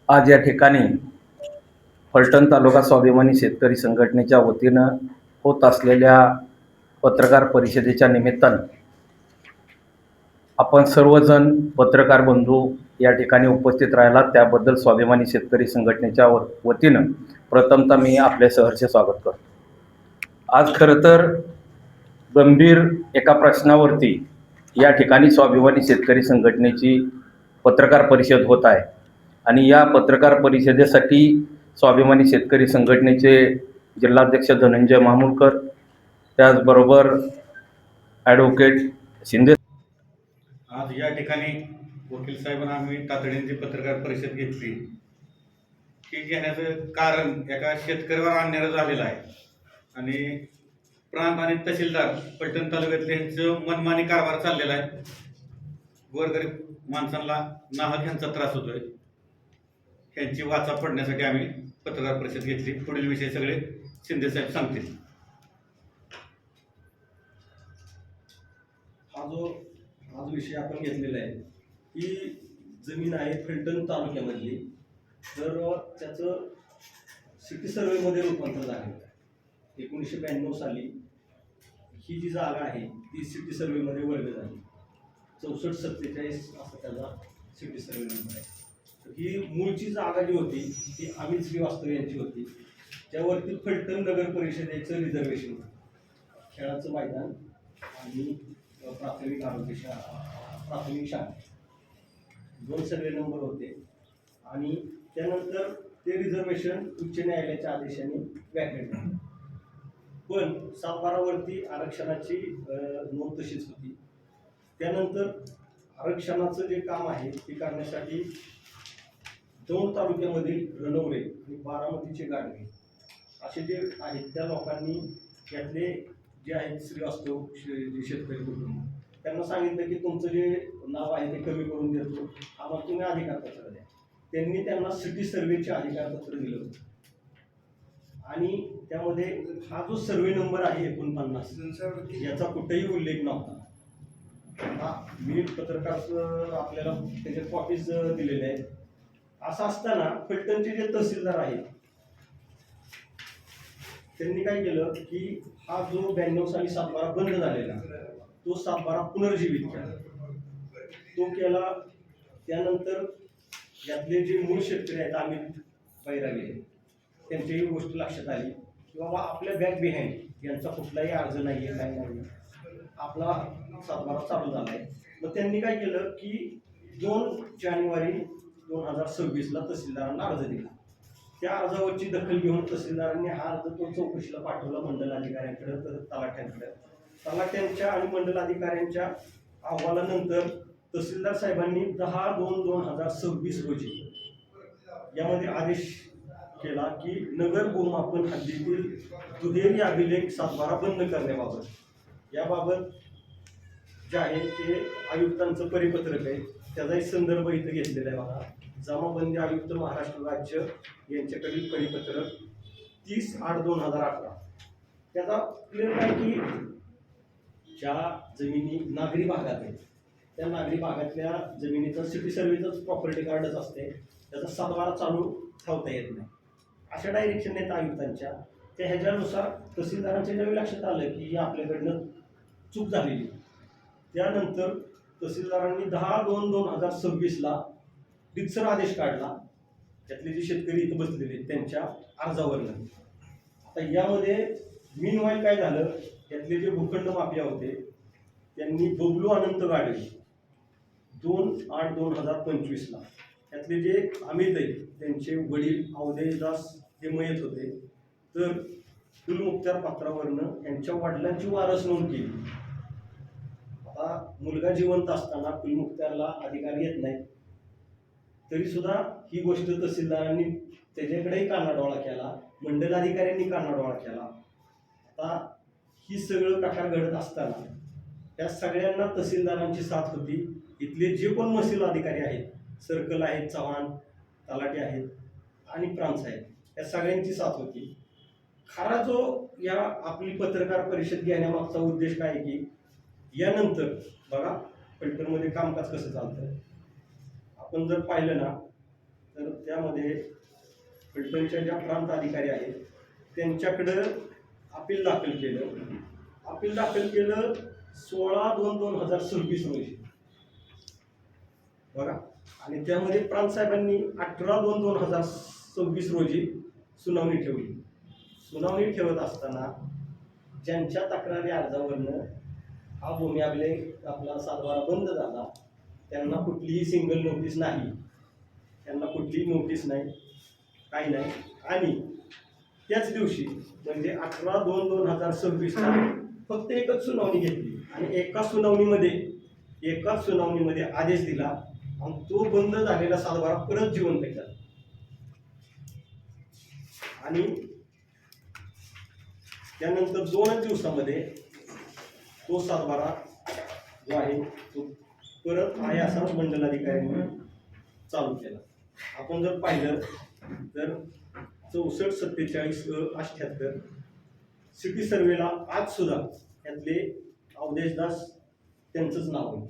आज या ठिकाणी फलटण तालुका स्वाभिमानी शेतकरी संघटनेच्या वतीनं होत असलेल्या पत्रकार परिषदेच्या निमित्तानं आपण सर्वजण पत्रकार बंधू या ठिकाणी उपस्थित राहिला त्याबद्दल स्वाभिमानी शेतकरी संघटनेच्या वतीनं प्रथमतः मी आपले सहर्ष स्वागत करतो। आज खरं तर गंभीर एका प्रश्नावरती या ठिकाणी स्वाभिमानी शेतकरी संघटनेची पत्रकार परिषद होत आहे आणि या पत्रकार परिषदेसाठी स्वाभिमानी शेतकरी संघटनेचे जिल्हाध्यक्ष धनंजय मामुलकर, त्याचबरोबर ॲडव्होकेट शिंदे। आज या ठिकाणी वकील साहेबांना आम्ही तातडीने पत्रकार परिषद घेतली की घेण्याचं कारण एका शेतकऱ्यावर अन्याय झालेला आहे आणि प्रांत आणि तहसीलदार फलटण तालुक्यातले यांचं मनमानी कारभार चाललेला आहे। गोरगरीब माणसांना नाहक ह्यांचा त्रास होतोय, ह्यांची वाचा फोडण्यासाठी आम्ही पत्रकार परिषद घेतली। पुढील विषय सगळे शिंदे साहेब सांगतील। आज विषय आपण घेतलेला आहे की जमीन आहे फलटण तालुक्यामधली, तर त्याचं सिटी सर्वेमध्ये रूपांतर झालं। 1992 साली ही जी जागा आहे ती सिटी सर्वेमध्ये वर्ग झाली। 6447 असा त्याचा सिटी सर्वे नंबर आहे। ही मूळची जागा जी होती ती अमित श्रीवास्तव यांची होती, त्यावरती फलटण नगर परिषदेचं रिझर्वेशन होतं। खेळाचं मैदान आणि प्राथमिक आरोग्य प्राथमिक शाळा 2 सर्वे नंबर होते आणि त्यानंतर ते रिझर्वेशन उच्च न्यायालयाच्या आदेशाने वॅकेट झालं। पण 7/12 वरती आरक्षणाची नोंद तशीच होती। त्यानंतर आरक्षणाचं जे काम आहे ते करण्यासाठी दौंड तालुक्यामधील रणवरे आणि बारामतीचे गाडगे असे जे आहेत त्या लोकांनी त्यातले जे आहेत श्रीवास्तव शेतकरी कुटुंब त्यांना सांगितलं की तुमचं जे नाव आहे ते कमी करून देतो, आम्हाला तुम्ही अधिकारपत्र द्या। त्यांनी त्यांना सिटी सर्वेचे अधिकारपत्र दिलं होतं आणि त्यामध्ये हा जो सर्वे नंबर आहे 49 याचा कुठेही उल्लेख नव्हता। मी पत्रकार आपल्याला त्याच्या कॉपीज दिलेले आहेत। असं असताना फलटणचे जे तहसीलदार आहेत त्यांनी काय केलं की हा जो 92 साली 7/12 बंद झालेला तो 7/12 पुनर्जीवित केला। तो केला त्यानंतर यातले जे मूळ शेतकरी आहेत अमित बैरागे त्यांचीही गोष्ट लक्षात आली की बाबा आपल्या बॅक बिहाइंड यांचा कुठलाही अर्ज नाही आहे, काही नाही, आपला 7/12 चालू झाला आहे। मग त्यांनी काय केलं की 2 जानेवारी 2026 तहसीलदारांना अर्ज दिला। त्या अर्जावरची दखल घेऊन तहसीलदारांनी हा अर्ज तो चौकशीला पाठवला मंडल अधिकाऱ्यांकडे, तर तलाठ्यांकडे। तलाठ्यांच्या आणि मंडल अधिकाऱ्यांच्या अहवालानंतर तहसीलदार साहेबांनी 10/2/2026 रोजी यामध्ये आदेश केला की नगर भूमापन हद्दीतील दुहेरी अभिलेख 7/12 बंद करण्याबाबत याबाबत जे आहे ते आयुक्तांचं परिपत्रक आहे, त्याचाही संदर्भ इथं घेतलेला आहे। बघा, जमाबंदी आयुक्त महाराष्ट्र राज्य यांच्याकडील परिपत्रक 30/8/2018 त्याचा क्लिअर आहे की ज्या जमिनी नागरी भागात आहेत त्या नागरी भागातल्या जमिनीचं सिटी सर्वेचंच प्रॉपर्टी कार्डच असते, त्याचा 7/12 चालू ठेवता येत नाही। अशा डायरेक्शन आहेत आयुक्तांच्या। त्या ह्याच्यानुसार तहसीलदारांच्या ज्यावेळी लक्षात आलं की आपल्याकडनं चूक झालेली, त्यानंतर तहसीलदारांनी 10/2/2026 रितसर आदेश काढला त्यातले जे शेतकरी इथं बसलेले त्यांच्या अर्जावरनं। आता यामध्ये मीनवाईल काय झालं, त्यातले जे भूखंड माफिया होते त्यांनी बबलू अनंत गाडगे 2/8/2025 त्यातले जे अमित आहेत त्यांचे वडील अवधेशदास हे मयत होते, तर कुलमुखत्यार पत्रावरनं यांच्या वडिलांची वारस नोंद केली। आता मुलगा जिवंत असताना कुलमुखत्यारला अधिकार येत नाही, तरी सुद्धा ही गोष्ट तहसीलदारांनी त्याच्याकडेही कानाडोळा केला, मंडल अधिकाऱ्यांनी कानाडोळा केला। आता ही सगळं प्रकार घडत असताना त्या सगळ्यांना तहसीलदारांची साथ होती। इथले जे कोण महसूल अधिकारी आहेत, सर्कल आहेत, चव्हाण तलाठी आहेत आणि प्रांत साहेब, या सगळ्यांची साथ होती। खरा जो या आपली पत्रकार परिषद घेण्यामागचा उद्देश काय आहे की यानंतर बघा फलटणमध्ये कामकाज कसं चालतं। आपण जर पाहिलं ना तर त्यामध्ये फलटणच्या ज्या प्रांत अधिकारी आहेत त्यांच्याकडं अपील दाखल केलं. अपील दाखल केलं 16/2/2026 रोजी बघा. आणि त्यामध्ये प्रांत साहेबांनी 18/2/2026 रोजी सुनावणी ठेवली. सुनावणी ठेवत असताना ज्यांच्या तक्रारी अर्जावरनं हा भूमी अभिलेख आपला सातबारा बंद झाला त्यांना कुठलीही सिंगल नोटीस नाही, त्यांना कुठलीही नोटीस नाही, काही नाही. आणि त्याच दिवशी म्हणजे 18/2/2026ला फक्त एकच सुनावणी घेतली आणि एकाच सुनावणीमध्ये आदेश दिला आणि तो बंद झालेला सातबारा परत जिवंत केला. आणि त्यानंतर 2च दिवसामध्ये तो सातबारा जो आहे तो परत आहे असा मंडलाधिकाऱ्यांनी चालू केला. आपण जर पाहिलं तर 64/47/78 सिटी सर्वेला आज सुद्धा त्यातले अवधेशदास त्यांचंच नाव आहे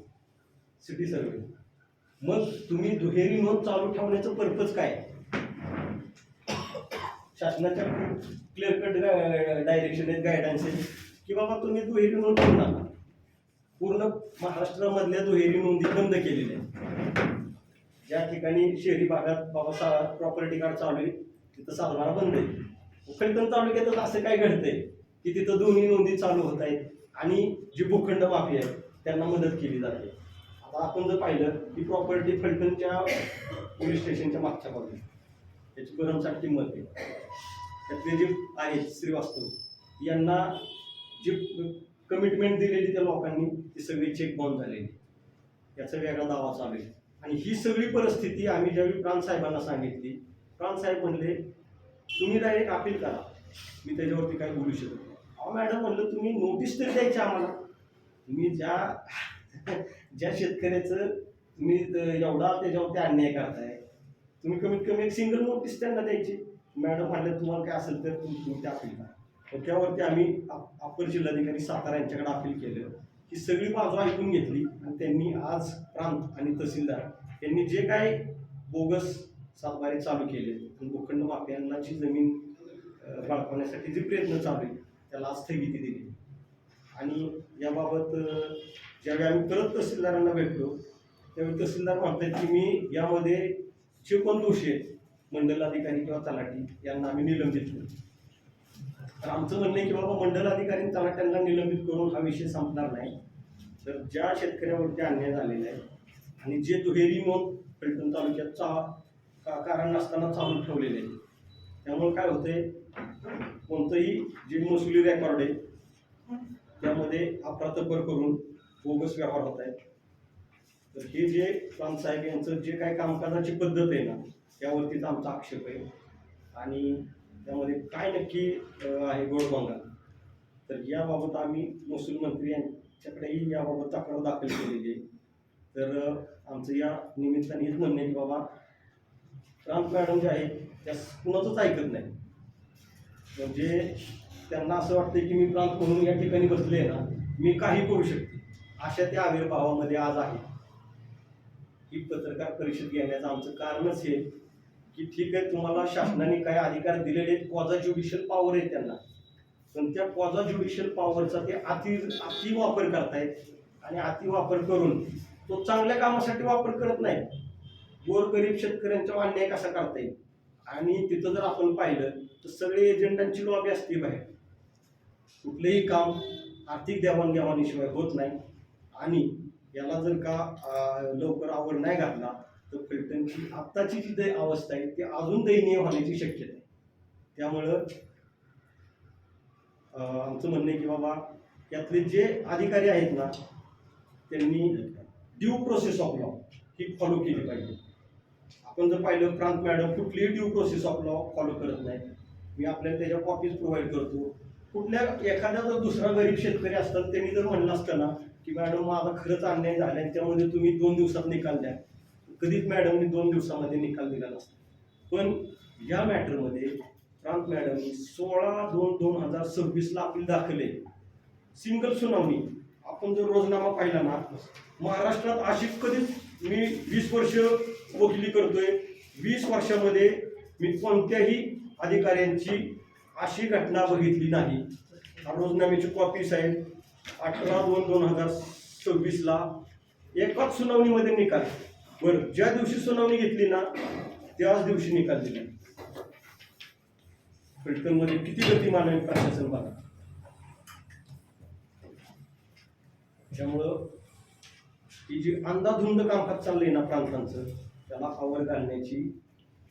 सिटी सर्वे. मग तुम्ही दुहेरी नोंद चालू ठेवण्याचं पर्पज काय? शासनाच्या क्लिअर कट डायरेक्शन आहेत, गायडन्स आहेत की बाबा तुम्ही दुहेरी नोंद ठेवू नका. पूर्ण महाराष्ट्रामधल्या दुहेरी नोंदी बंद केलेल्या आहेत. ज्या ठिकाणी शहरी भागात बाबा प्रॉपर्टी कार्ड चालू आहे तिथं सातबारा बंद आहे. फलटण तालुक्यातच असं काय घडतंय की तिथं दोन्ही नोंदी चालू होत आहेत आणि जी भूखंड माफी आहे त्यांना मदत केली जाते. आता आपण जर पाहिलं की प्रॉपर्टी फलटणच्या पोलीस स्टेशनच्या मागच्या बाजूला त्याची भरमसाठ किंमत आहे. त्यातले जे आहेत श्रीवास्तव यांना जी कमिटमेंट दिलेली त्या लोकांनी ती सगळी चेक बाउंस झालेली, याचा वेगळा दावा चालू आहे. आणि ही सगळी परिस्थिती आम्ही ज्यावेळी प्रांत साहेबांना सांगितली, प्रांत साहेब म्हणले तुम्ही डायरेक्ट अपील करा, मी त्याच्यावरती काय बोलू शकत नाही. अहो मॅडम म्हणलं तुम्ही नोटीस तरी द्यायची आम्हाला. तुम्ही ज्या शेतकऱ्याचं तुम्ही एवढा त्याच्यावरती अन्याय करताय तुम्ही कमीत कमी एक सिंगल नोटीस त्यांना द्यायची. मॅडम म्हणलं तुम्हाला काय असेल तर तुम्ही ते अपील करा. तर त्यावरती आम्ही अप्पर जिल्हाधिकारी सातारा यांच्याकडे अपील केलं. ही सगळी बाजू ऐकून घेतली आणि त्यांनी आज प्रांत आणि तहसीलदार यांनी जे काय बोगस सातबारे चालू केले आणि भूखंड माफियांची जमीन बाळगवण्यासाठी जे प्रयत्न चालू आहे त्याला आज स्थगिती दिली. आणि याबाबत ज्यावेळी आम्ही परत तहसीलदारांना भेटलो त्यावेळी तहसीलदार म्हणतात की मी यामध्ये जे कोण दोषी आहेत मंडलाधिकारी किंवा तलाठी यांना आम्ही निलंबित करू. तर आमचं म्हणणं आहे की बाबा मंडलाधिकारी तलाट्यांना निलंबित करून हा विषय संपणार नाही. तर ज्या शेतकऱ्यावरती अन्याय झालेला आहे आणि जे दुहेरी नोंद फलटण तालुक्यात कारण नसताना चालू ठेवलेले आहे त्यामुळे काय होतंय कोणतंही जे महसुली रेकॉर्ड आहे त्यामध्ये अफरातफर करून बोगस व्यवहार होत आहेत. तर हे जे प्रांत साहेब यांचं जे काही कामकाजाची पद्धत आहे ना त्यावरतीच आमचा आक्षेप आहे. आणि त्यामध्ये काय नक्की आहे गोडबंगा तर याबाबत आम्ही महसूल मंत्री यांच्याकडेही याबाबत तक्रार दाखल केलेली आहे. तर आमचं या निमित्ताने हेच म्हणणं आहे की बाबा प्रांत मॅडम जे आहेत त्या कुणाचंच ऐकत नाही. म्हणजे त्यांना असं वाटतं की मी प्रांत म्हणून या ठिकाणी बसले ना मी काही करू शकते अशा त्या आविर्भावामध्ये आज आहे. ही पत्रकार परिषद घेण्याचं आमचं कारणच हे की ठीक आहे तुम्हाला शासनाने काही अधिकार दिलेले क्वाझा ज्युडिशियल पॉवर आहे त्यांना, पण त्या क्वाझा ज्युडिशियल पॉवरचा ते अति वापर करतायत आणि अति वापर करून तो चांगल्या कामासाठी वापर करत नाही. गोरगरीब शेतकऱ्यांचा अन्याय कसा करता येईल. आणि तिथं जर आपण पाहिलं तर सगळे एजंटांची लॉबी असते बाहेर. कुठलेही काम आर्थिक देवाणघेवाणीशिवाय होत नाही. आणि याला जर का लवकर आवर नाही घातला तर फलटणची आत्ताची जी अवस्था आहे ती अजून दयनीय होण्याची शक्यता आहे. त्यामुळं आमचं म्हणणं आहे की बाबा यातले जे अधिकारी आहेत ना त्यांनी due process of law he follow केली पाहिजे. आपण जर पाहिलं प्रांत मॅडम कुठलीही due process of law follow करत नाही. मी आपल्याला त्याच्या कॉपीज प्रोव्हाइड करतो. कुठल्या एखाद्या जर दुसरा गरीब शेतकरी असतात त्यांनी जर म्हणलं असतं ना की मॅडम माझा खरंच अन्याय झाला आहे त्यामध्ये तुम्ही 2 दिवसात निकाल द्या, कधीच मॅडमने 2 दिवसामध्ये निकाल दिला नसता. पण या मॅटरमध्ये प्रांत मॅडमनी 16/2/2026ला अपील दाखल सिंगल सुनावणी. आपण जर रोजनामा पाहिला ना महाराष्ट्रात अशी कधीच मी 20 वर्ष वकिली करतोय 20 वर्षामध्ये मी कोणत्याही अधिकाऱ्यांची अशी घटना बघितली नाही. रोजनाम्याची कॉपी साहेब 18/2/2026ला एकाच सुनावणीमध्ये निकाल. बरं, ज्या दिवशी सुनावणी घेतली ना त्याच दिवशी निकाल दिला. फलटणमध्ये किती गतिमान आहे प्रशासन बघा. त्यामुळं ही जी अंधाधुंद कामकाज चाललंय ना प्रांतांचं, त्याला आवर घालण्याची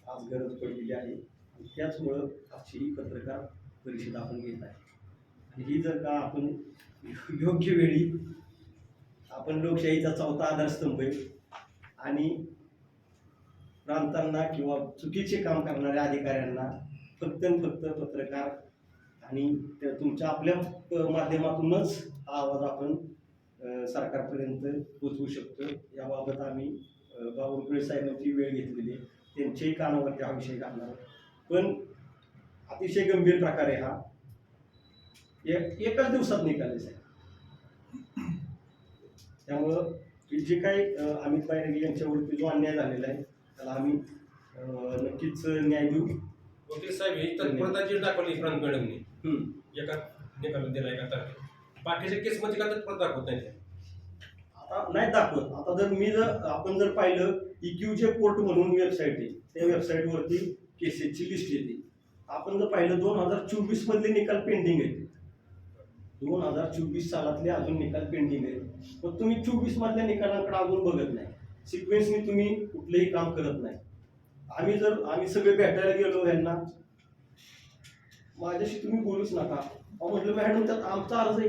आज गरज पडलेली आहे. आणि त्याचमुळं आजची ही पत्रकार परिषद आपण घेत आहे. आणि ही जर का आपण योग्य वेळी, आपण लोकशाहीचा चौथा आधारस्तंभ आहे आणि प्रांतांना किंवा चुकीचे काम करणाऱ्या अधिकाऱ्यांना फक्त आणि फक्त पत्रकार आणि तुमच्या आपल्या माध्यमातूनच हा आवाज आपण सरकारपर्यंत पोचवू शकतो. याबाबत आम्ही बावनकुळे साहेबांची वेळ घेतलेली आहे, त्यांच्याही कानावरती हा विषय घालणार. पण अतिशय गंभीर प्रकार आहे हा. एकाच दिवसात निकाल साहेब. त्यामुळं जे काही अमित बायरगे यांच्यावरती जो अन्याय झालेला आहे त्याला आम्ही नक्कीच न्याय देऊ. वकील साहेब ही तत्परता जी दाखवली प्रांत मॅडमने एका निकाल दिला एका तारखेला, बाकीच्या केसमध्ये का तत्परता दाखवत नाही? आता नाही दाखवत. आता जर आपण जर पाहिलं EQJ कोर्ट म्हणून वेबसाईट आहे, त्या वेबसाईटवरती केसेसची लिस्ट येते. आपण जर पाहिलं 2024 मधले निकाल पेंडिंग आहेत. 2024 सालातले अजून निकाल पेंडिंग आहेत. पण तुम्ही 24 मधल्या निकालांकडे अजून बघत नाही. सिक्वेन्सनी तुम्ही कुठलंही काम करत नाही. आम्ही सगळे भेटायला गेलो यांना, माझ्याशी तुम्ही बोलूच नका. म्हटलं मॅडम त्यात आमचा अर्ज आहे.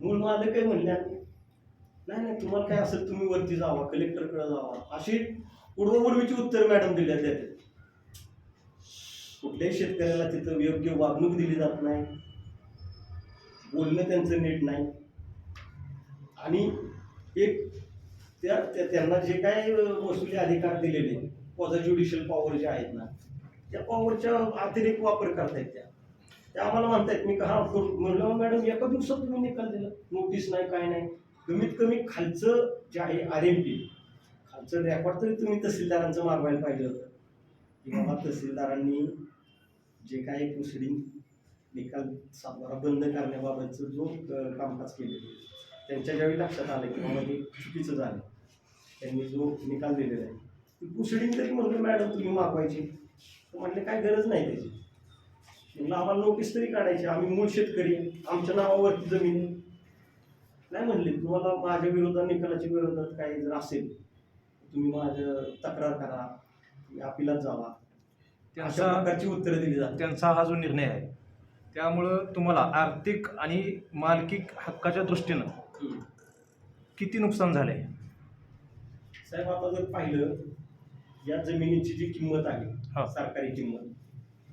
मूळ मालक काय म्हणल्या, नाही तुम्हाला काय असेल तुम्ही वरती जावा, कलेक्टरकडे जावा. अशी उडवाउडवीची उत्तर मॅडम दिल्या जाते. कुठल्याही शेतकऱ्याला तिथं योग्य वागणूक दिली जात नाही, बोलणं त्यांचं नीट नाही. आणि एक त्यांना जे काय महसुली अधिकार दिलेले क्वाझी ज्युडिशियल पॉवर जे आहेत ना, त्या पॉवरच्या अतिरेक वापर करतायत. त्या आम्हाला म्हणतायत. मी का म्हणलं मॅडम एका दिवसात तुम्ही निकाल दिला, नोटीस नाही काय नाही. कमीत कमी खालचं जे आहे RMP खालचं रेकॉर्ड तरी तुम्ही तहसीलदारांचं मागवायला पाहिजे होतं की बाबा तहसीलदारांनी जे काही प्रोसिडिंग निकाल सातबारा बंद करण्याबाबतचं जो कामकाज केलेलं त्यांच्या ज्यावेळी लक्षात आलं की बाबा हे चुकीचं झालं, त्यांनी जो निकाल दिलेला आहे ती प्रोसिडिंग तरी म्हणलं मॅडम तुम्ही मागवायची. तर म्हटलं काय गरज नाही त्याची. म्हणलं आम्हाला नोटीस तरी काढायची, आम्ही मूळ शेतकरी, आमच्या नावावरती जमीन आहे. नाही म्हणले तुम्हाला माझ्या विरोधात निकालाच्या विरोधात काही जर असेल तुम्ही माझं तक्रार करा, अपिलात जावा. अशा प्रकारची उत्तरं दिली जातात. त्यांचा हा जो निर्णय आहे त्यामुळं तुम्हाला आर्थिक आणि मालकी हक्काच्या दृष्टीनं किती नुकसान झालंय साहेब? आता जर पाहिलं या जमिनीची जी किंमत आहे सरकारी किंमत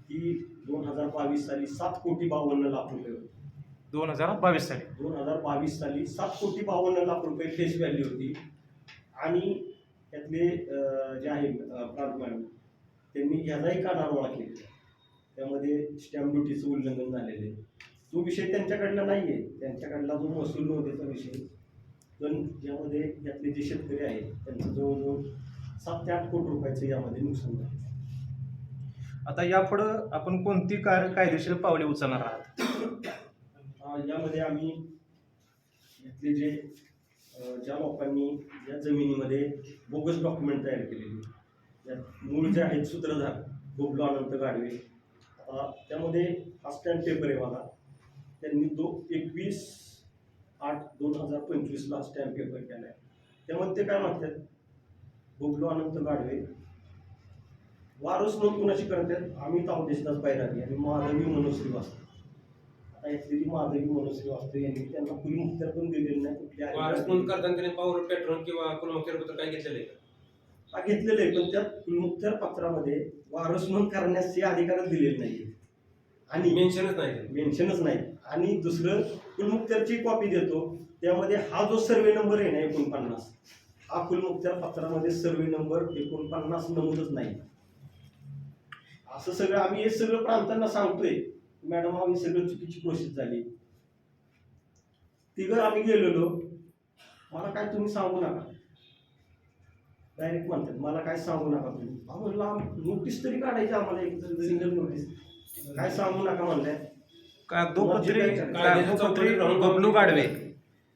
ती 2022 साली 7,52,00,000 रुपये होती. 2022 साली 2022 साली 7,52,00,000 रुपये फेस व्हॅल्यू होती. आणि त्यातले जे आहे प्रांत मॅडम त्यांनी ह्याचाही कानाडोळा केलेला. त्यामध्ये स्टॅम्प ड्युटीचं उल्लंघन झालेलं आहे. तो विषय त्यांच्याकडला नाही आहे, त्यांच्याकडला जो महसूल नोंदीचा विषय. पण यामध्ये यातले जे शेतकरी आहेत त्यांचं जवळजवळ 7 ते 8 कोटी रुपयाचं यामध्ये नुकसान झालं. आता यापुढं आपण कोणती कायदेशीर पावले उचलणार आहात? यामध्ये आम्ही यातले ज्या लोकांनी या जमिनीमध्ये बोगस डॉक्युमेंट तयार केलेली, यात मूळ जे आहेत सूत्रधार गोबलो अनंत गाडवे, त्यामध्ये हा स्टॅम्प पेपर आहे मला. त्यांनी 21/8/2025 स्टॅम्प पेपर केला आहे. त्यामध्ये ते काय म्हणतात, गोबलो अनंत गाडवे वारस नोंद कुणाची करतात, आम्ही तावदेशदास बैरागी आणि माधवी मनोश्री वास्तव. आता यातली माधवी मनोश्री वास्तव यांनी त्यांना कुलमुखत्यार पण दिलेलं नाही. कुठल्या वारस नोंद करताना त्याने पॉवर पेट्रोल किंवा कुलमुखत्यार पत्र काय घेतलेलं आहे? घेतलेलं आहे, पण त्यात कुलमुखत्यार पत्रामध्ये वारस नोंद करण्याचे अधिकारच दिलेले नाही आणि मेन्शनच नाही. आणि दुसरं कुलमुखत्यारची कॉपी देतो, त्यामध्ये हा जो सर्वे नंबर आहे ना 49, हा कुलमुखत्यार पत्रामध्ये सर्वे नंबर 49 नमूदच नाही. असं सगळं आम्ही हे सगळं प्रांतांना सांगतोय, मॅडम आम्ही सगळं चुकीची प्रोसेस झाली. तिघं आम्ही गेलेलो, मला काय तुम्ही सांगू नका. डायरेक्ट म्हणतात मला काय सांगू नका तुम्ही. म्हणलं नोटीस तरी काढायची आम्हाला एक सिंगल नोटीस, काय सांगू नका म्हणलंय. कागदोपत्री कायद्याच्या चौकटीत राहून बबलू गाडवे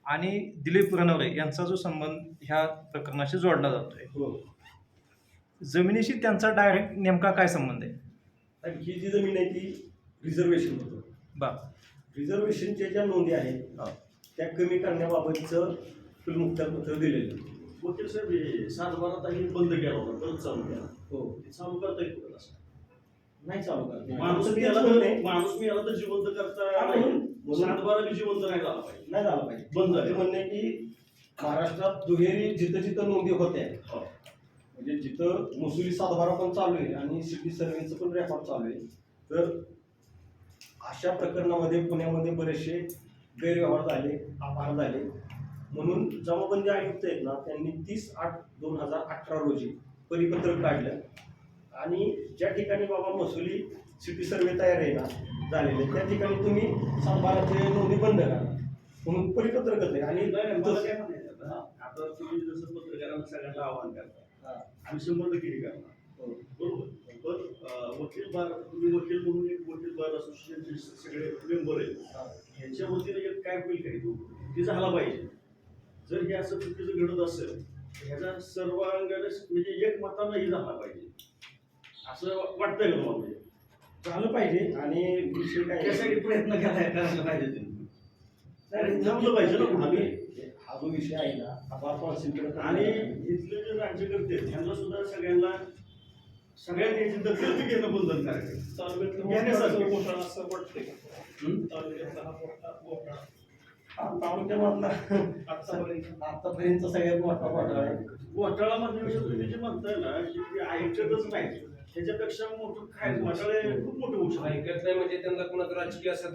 आणि दिलीप रणवरे यांचा जो संबंध ह्या प्रकरणाशी जोडला जातोय, हो. जमिनीशी त्यांचा डायरेक्ट नेमका काय संबंध आहे? आणि ही जी जमीन आहे ती रिझर्वेशन होतं. बा रिझर्वेशनच्या ज्या नोंदी आहेत त्या कमी करण्याबाबतचं मुक्तापत्र दिलेलं आहे. वकील साहेब हे 7/12 तारीख बंद केला होता, परत चालू केला. हो, ते चालू करता येतो असं. नाही चालू करत. माणूस मी याला तर जिवंत करता नाही. 7/12 बी जिवंत नाही झाला पाहिजे. नाही झालं पाहिजे. बंद झालं. ते म्हणणे की महाराष्ट्रात दुहेरी जिथं जिथं नोंदी होत्या, हो. म्हणजे जिथं महसुली 7/12 पण चालू आहे आणि सिटी सर्व्हेचं पण रेकॉर्ड चालू आहे, तर अशा प्रकरणामध्ये पुण्यामध्ये बरेचसे गैरव्यवहार झाले, अपहार झाले. म्हणून जमाबंदी आयुक्त आहेत ना, त्यांनी 30/8/2018 रोजी परिपत्रक काढलं आणि ज्या ठिकाणी बाबा महसुली सिटी सर्व्हे तयार आहे ना झालेले, त्या ठिकाणी तुम्ही 7/12चे नोंदी बंद करा म्हणून परिपत्रकच आहे. आणि मला काय म्हणायचं आता, आता तुम्ही जसं पत्रकारांना सगळ्यांना आव्हान करता, आम्ही 100% हे करणार. बरोबर. पण वकील बार, तुम्ही वकील म्हणून एक वकील बार असोसिएशनचे सगळे मेंबर आहेत, ह्यांच्या वतीने एक काय होईल काही ते झाला पाहिजे. जर हे असं चुकीचं घडत असेल तर ह्याचा सर्वांगाने म्हणजे एक मतानं हे झाला पाहिजे असं वाटतंय का तुम्हाला? म्हणजे झालं पाहिजे. आणि विषय काय आहे? त्यासाठी प्रयत्न करायला पाहिजे तुम्ही. नाही, जमलं पाहिजे ना. आम्ही हा जो विषय आहे ना, हा फार कॉन्सन्ट्रेट आणि इथले जे राज्यकर्ते आहेत त्यांना सुद्धा सगळ्यांना सगळ्यात याची दखल बी घेणं बंधनकारक आहे. घेण्यासारखं घोटाळा असं वाटतंय का? तालुक्यातला हा मोठा घोटाळा तालुक्यामधला आतापर्यंत सगळ्यात मोठा घोटाळा आहे. घोटाळा म्हणजे तुम्ही जे म्हणताय ना की ते ऐकतच नाही, त्याच्यापेक्षा मोठं काय घोटाळे खूप मोठे होऊ शकतात. ऐकत नाही म्हणजे त्यांना कोणाचं राजकीय असं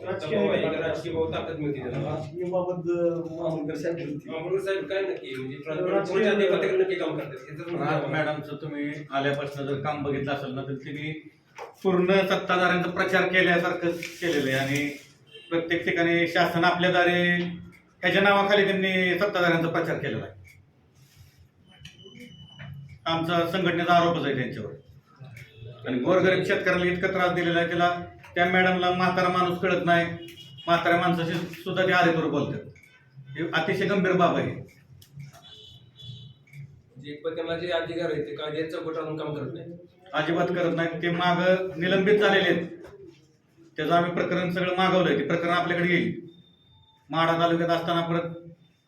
राजकीय भाऊ ताकद मिळते त्यांना. राजकीय बाबत मामूलकर साहेब बोलतील. अमोल साहेब काय नक्की म्हणजे कोणाच्या अधिपत्याकडे नक्की काम करतात हे तर राज म्हणजे मॅडमचं तुम्ही आल्यापासून जर काम बघितलं असेल ना, तर त्यांनी पूर्ण सत्ताधाऱ्यांचा प्रचार केल्यासारखं केलेलं आहे आणि प्रत्येक ठिकाणी शासन आपल्या दारे ह्याच्या नावाखाली त्यांनी सत्ताधाऱ्यांचा प्रचार केलेला आहे. आमचा संघटनेचा आरोपच आहे त्यांच्यावर. आणि गोरगरीब शेतकऱ्याला इतका त्रास दिलेला आहे, त्याला त्या मॅडमला म्हातारा माणूस कळत नाही, म्हाताऱ्या माणसाशी सुद्धा ते आरेतूर बोलतात. ही अतिशय गंभीर बाब आहे. जे पण त्यांना जे अधिकार आहे ते कायद्याचं चौकटातून काम करत नाही. अजिबात करत नाहीत. ते माग निलंबित झालेले आहेत. त्याचं आम्ही प्रकरण सगळं मागवलंय. ते प्रकरण आपल्याकडे येईल. माढा तालुक्यात असताना परत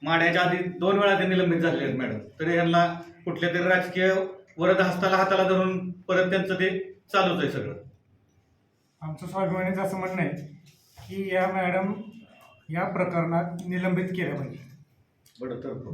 माढ्याच्या आधी 2 वेळा ते निलंबित झालेले आहेत मॅडम. तरी यांना कुठल्या तरी राजकीय वरद हस्ताला हाताला धरून परत त्यांचं ते चालूच आहे सगळं. आमचं स्वाभिमानीचं असं म्हणणं आहे की या मॅडम या प्रकरणात निलंबित केल्या पाहिजे, बडतर्फ.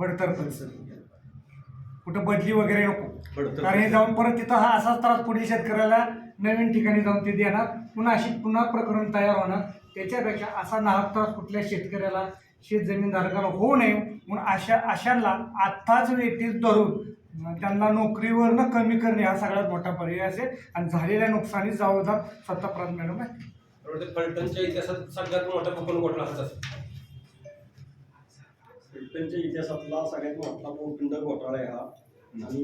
कुठं बदली वगैरे नको, कारण हे जाऊन परत तिथं हा असाच त्रास पुढील शेतकऱ्याला नवीन ठिकाणी जाऊन ते देणार, पुन्हा प्रकरण तयार होणार. त्याच्यापेक्षा असा नाहक त्रास कुठल्या शेतकऱ्याला, शेतजमीनधारकाला होऊ नये म्हणून अशांना आत्ताच वेटीस धरून त्यांना नोकरीवरनं कमी करणे हा सगळ्यात मोठा पर्याय असेल. आणि झालेल्या नुकसानी जबाबदार स्वतः प्रधान मॅडम आहे. फलटणच्या इतिहासात सगळ्यात मोठा भूखंड घोटाळा हाच असेल. फलटणच्या इतिहासातला सगळ्यात मोठा भूखंड घोटाळा आहे हा. आणि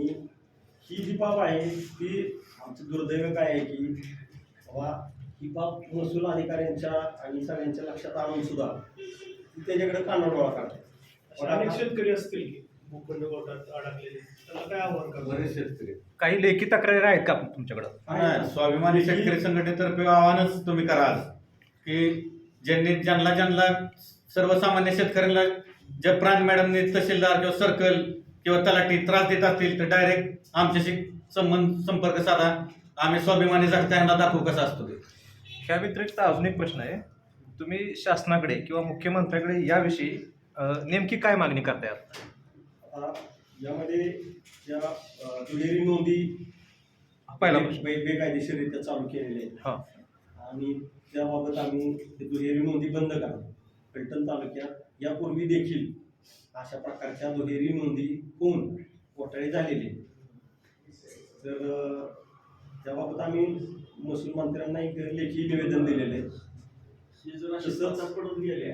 ही जी बाब आहे ती आमचं दुर्दैव काय आहे की बाबा ही बाब महसूल अधिकाऱ्यांच्या आणि सगळ्यांच्या लक्षात आणून सुद्धा ती त्याच्याकडे कानाडोळा काढतात. अनेक शेतकरी असतील की भूखंड घोटाळ्यात अडकलेले, त्यांना काय आव्हान करतात? बरेच शेतकरी काही लेखी तक्रारी आहेत का तुमच्याकडं? नाही, स्वाभिमानी शेतकरी संघटनेतर्फे आव्हानच तुम्ही करा आज की ज्यांना सर्वसामान्य शेतकऱ्यांना ज्या प्रांत मॅडमने तहसीलदार किंवा सर्कल किंवा तलाठी त्रास देत असतील तर डायरेक्ट आमच्याशी संपर्क साधा. आम्ही स्वाभिमानी जागता यांना दाखवू कसं असतो ते. ह्या व्यतिरिक्त अजून एक प्रश्न आहे, तुम्ही शासनाकडे किंवा मुख्यमंत्र्याकडे याविषयी नेमकी काय मागणी करताय? आता यामध्ये ज्या दुहेरी नोंदी पहिला प्रश्न. बेकायदेशीररित्या चालू केलेले आहेत हां. आणि त्याबाबत आम्ही ते दुहेरी नोंदी बंद करा. फलटण तालुक्यात यापूर्वी देखील अशा प्रकारच्या दुहेरी नोंदी होऊन घोटाळे झालेले. तर त्याबाबत आम्ही महसूल मंत्र्यांना एक लेखी निवेदन दिलेले आहे. हे जर असे पडत गेले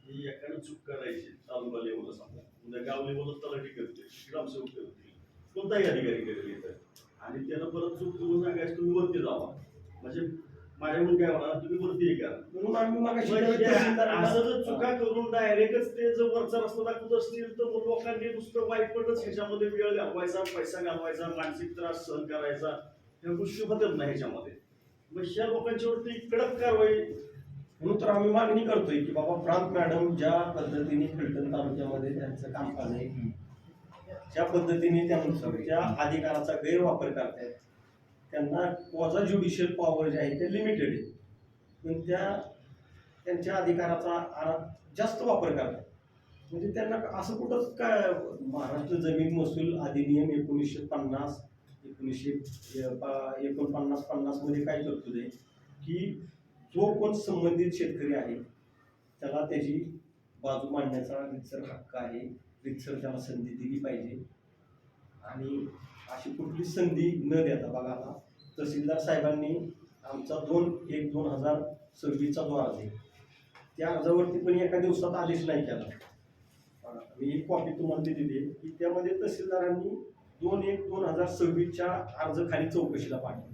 ही एकाने चूक करायची तालुका लेवलला, समजा उद्या गाव लेवलला तलाठी करते, ग्रामसेवक करते, कोणताही अधिकारी करेल इथं. आणि त्यानं परत चूक करून सांगायचं तुम्ही वरती जावा, म्हणजे माझ्याकडून काय होणार, तुम्ही वरती हे करा. म्हणून आम्ही मागाशी म्हणजे तहसीलदारांना- असं जर चुका करून डायरेक्टच ते जर वरचा रस्ता दाखवत असतील तर मग लोकांनी नुसतं वाईटपणच ह्याच्यामध्ये वेळ घालवायचा, पैसा घालवायचा, मानसिक त्रास सहन करायचा, ह्या गोष्टी होतात ना ह्याच्यामध्ये. मग ह्या लोकांच्यावरती कडक कारवाई. म्हणून तर आम्ही मागणी करतोय की बाबा प्रांत मॅडम ज्या पद्धतीने फलटण तालुक्यामध्ये त्यांचं कामकाज आहे, ज्या पद्धतीने त्या अधिकाराचा गैरवापर करतायत, त्यांना क्वाझा ज्युडिशियल पॉवर जे आहे ते लिमिटेड आहे, पण त्यांच्या अधिकाराचा जास्त वापर करतात. म्हणजे त्यांना असं कुठंच काय महाराष्ट्र जमीन महसूल अधिनियम 1950 1949 मध्ये काय तरतूद आहे की जो कोण संबंधित शेतकरी आहे त्याला त्याची बाजू मांडण्याचा रितसर हक्क आहे, रितसर त्याला संधी दिली पाहिजे. आणि अशी कुठली संधी न देता बघा, आता तहसीलदार साहेबांनी आमचा 2/1/2026 जो अर्ज आहे त्या अर्जावरती पण एका दिवसात आदेश नाही केला. मी एक कॉपी तुम्हाला दिलेली आहे की त्यामध्ये तहसीलदारांनी 2/1/2026 अर्ज खाली चौकशीला पाठवला.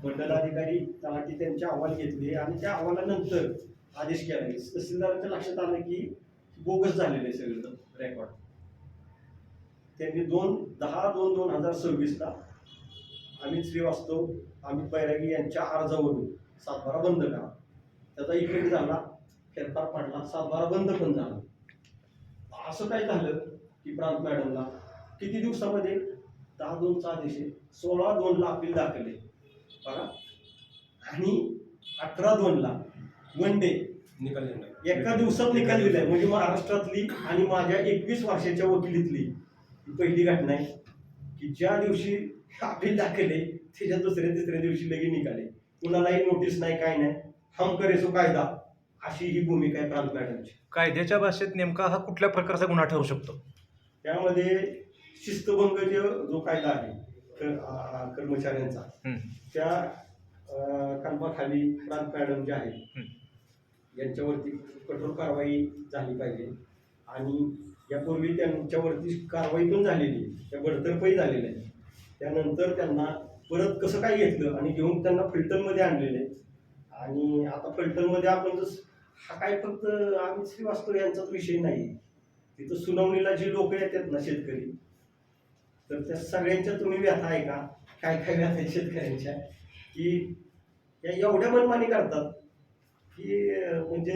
मंडलाधिकारी तलाठी त्यांचे अहवाल घेतले आणि त्या अहवालानंतर आदेश केला. तहसीलदारांच्या लक्षात आलं की बोगस झालेलं आहे सगळं रेकॉर्ड. त्यांनी 10/2/2026 अमित श्रीवास्तव, अमित बैरागी यांच्या अर्जावरून सातबारा बंद करा, त्याचा इफेक्ट झाला, फेरफार पडला, सातबारा बंद पण झाला. असं काय झालं की प्रांत मॅडमला किती दिवसामध्ये 10/2चा आदेश आहे, 16/2ला अपील दाखल आहे बघा, आणि 18/2ला वन डे निकाल देणार. एका दिवसात निकाल दिलाय. म्हणजे महाराष्ट्रातली आणि माझ्या 21 वर्षाच्या वकिलीतली ही पहिली घटना आहे की ज्या दिवशी अपील दाखल आहे त्याच्या तिसऱ्या दिवशी लगेच निकाले, कुणालाही नोटीस नाही, काय नाही, हम करे सो कायदा, अशी ही भूमिका आहे प्रांत मॅडमची. कायद्याच्या भाषेत नेमका हा कुठल्या प्रकारचा गुन्हा ठरू शकतो? त्यामध्ये शिस्तभंग जो कायदा आहे कर्मचाऱ्यांचा, त्या कलमाखाली प्रांत मॅडम जे आहेत यांच्यावरती कठोर कारवाई झाली पाहिजे. आणि यापूर्वी त्यांच्यावरती कारवाई पण झालेली आहे, त्या बडतर्फही झालेल्या आहे. त्यानंतर त्यांना परत कसं काय घेतलं आणि घेऊन त्यांना फलटणमध्ये आणलेले. आणि आता फलटणमध्ये आपण हा काय फक्त अमित श्रीवास्तव यांचाच विषय नाही, तिथं सुनावणीला जी लोक येतात ना शेतकरी, तर त्या सगळ्यांच्या तुम्ही व्यथा आहे का, काय काय व्यथा आहेत शेतकऱ्यांच्या, की या एवढ्या मनमानी करतात की म्हणजे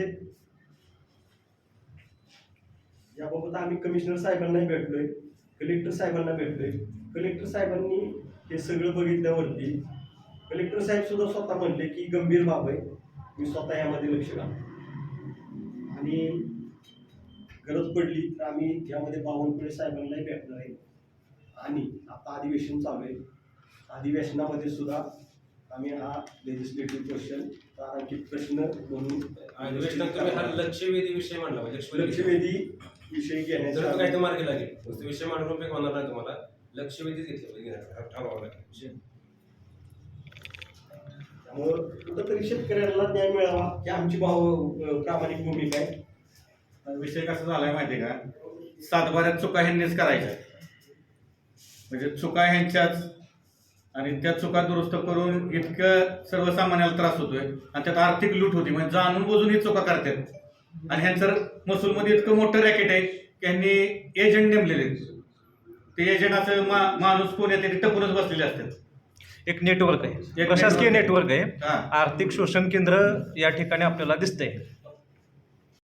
याबाबत आम्ही कमिशनर साहेबांनाही भेटलोय, कलेक्टर साहेबांना भेटलोय. कलेक्टर साहेबांनी हे सगळं बघितल्यावरती कलेक्टर साहेब सुद्धा स्वतः म्हणले की गंभीर बाब आहे, मी स्वतः यामध्ये लक्ष घालतो आणि गरज पडली तर आम्ही यामध्ये बावनकुळे साहेबांनाही भेटणार आहे. आणि आता अधिवेशन चालू आहे, अधिवेशनामध्ये सुद्धा आम्ही हा लेजिस्लेटिव्ह क्वेश्चन तारांकित प्रश्न म्हणून अधिवेशनात तुम्ही हा लक्षवेधी विषय मांडला पाहिजे. लक्षवेधी विषय जर घेण्याचा काय तर मार्गी लागेल, नुसते विषय मांडून उपयोग होणार नाही, तुम्हाला लक्षवेधीच घेतलं पाहिजे, ठरवावं लागेल. त्यामुळं कुठंतरी शेतकऱ्यांना न्याय मिळावा ही आमची प्रामाणिक भूमिका आहे. विषय कसा झालाय माहितीये का, सातबाऱ्यात चुका ह्यांनीच करायच्या, म्हणजे चुका ह्यांच्याच, आणि त्या चुका दुरुस्त करून इतकं सर्वसामान्याला त्रास होतोय आणि त्यात आर्थिक लूट होती. म्हणजे जाणून बुजून ही चुका करतात. आणि ह्यांचं महसूलमध्ये इतकं मोठं रॅकेट आहे की ह्यांनी एजंट नेमलेले आहेत. ते एजंट असं माणूस कोण येते ते टपूनच बसलेले असतात. एक नेटवर्क आहे, एक प्रशासकीय नेटवर्क नेटवर्क आहे. हा. आर्थिक शोषण केंद्र या ठिकाणी आपल्याला दिसतंय.